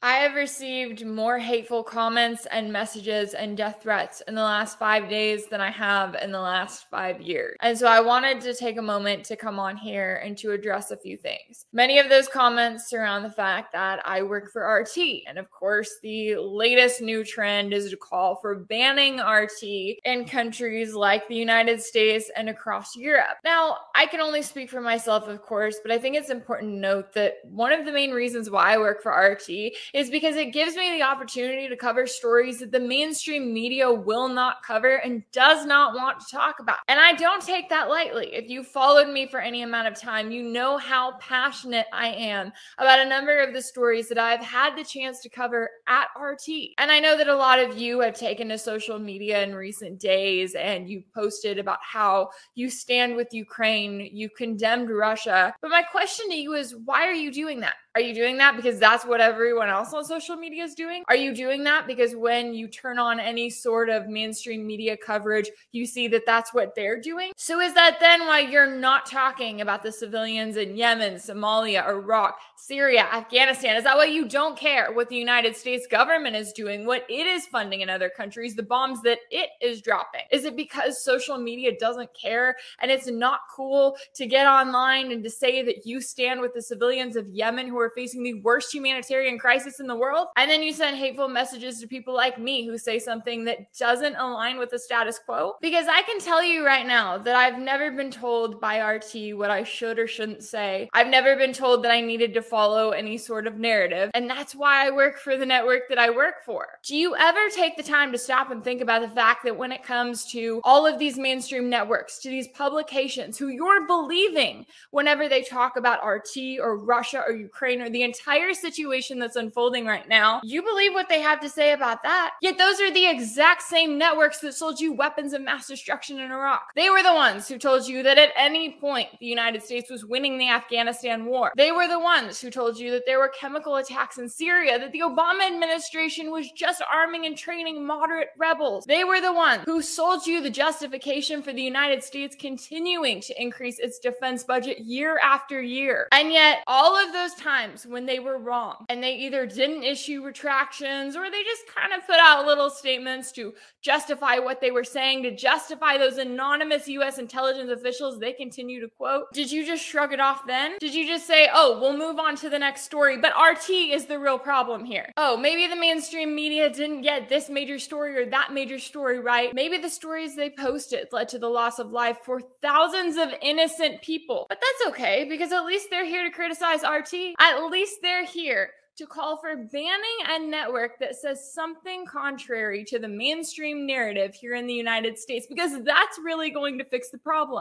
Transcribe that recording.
I have received more hateful comments and messages and death threats in the last 5 days than I have in the last 5 years. And so I wanted to take a moment to come on here and to address a few things. Many of those comments surround the fact that I work for RT. And of course, the latest new trend is to call for banning RT in countries like the United States and across Europe. Now, I can only speak for myself, of course, but I think it's important to note that one of the main reasons why I work for RT is because it gives me the opportunity to cover stories that the mainstream media will not cover and does not want to talk about. And I don't take that lightly. If you followed me for any amount of time, you know how passionate I am about a number of the stories that I've had the chance to cover at RT. And I know that a lot of you have taken to social media in recent days and you posted about how you stand with Ukraine, you condemned Russia. But my question to you is, why are you doing that? Are you doing that because that's what everyone else on social media is doing? Are you doing that because when you turn on any sort of mainstream media coverage, you see that that's what they're doing? So is that then why you're not talking about the civilians in Yemen, Somalia, Iraq, Syria, Afghanistan? Is that why you don't care what the United States government is doing, what it is funding in other countries, the bombs that it is dropping? Is it because social media doesn't care and it's not cool to get online and to say that you stand with the civilians of Yemen who are facing the worst humanitarian crisis in the world? And then you send hateful messages to people like me who say something that doesn't align with the status quo? Because I can tell you right now that I've never been told by RT what I should or shouldn't say. I've never been told that I needed to follow any sort of narrative. And that's why I work for the network that I work for. Do you ever take the time to stop and think about the fact that when it comes to all of these mainstream networks, to these publications who you're believing whenever they talk about RT or Russia or Ukraine or the entire situation that's unfolding right now, you believe what they have to say about that? Yet those are the exact same networks that sold you weapons of mass destruction in Iraq. They were the ones who told you that at any point the United States was winning the Afghanistan war. They were the ones who told you that there were chemical attacks in Syria, that the Obama administration was just arming and training moderate rebels. They were the ones who sold you the justification for the United States continuing to increase its defense budget year after year. And yet, all of those times when they were wrong and they either didn't issue retractions or they just kind of put out little statements to justify what they were saying, to justify those anonymous US intelligence officials they continue to quote, did you just shrug it off then? Did you just say, oh, we'll move on to the next story, but RT is the real problem here? Oh, maybe the mainstream media didn't get this major story or that major story right. Maybe the stories they posted led to the loss of life for thousands of innocent people. But that's okay, because at least they're here to criticize RT. At least they're here to call for banning a network that says something contrary to the mainstream narrative here in the United States, because that's really going to fix the problem.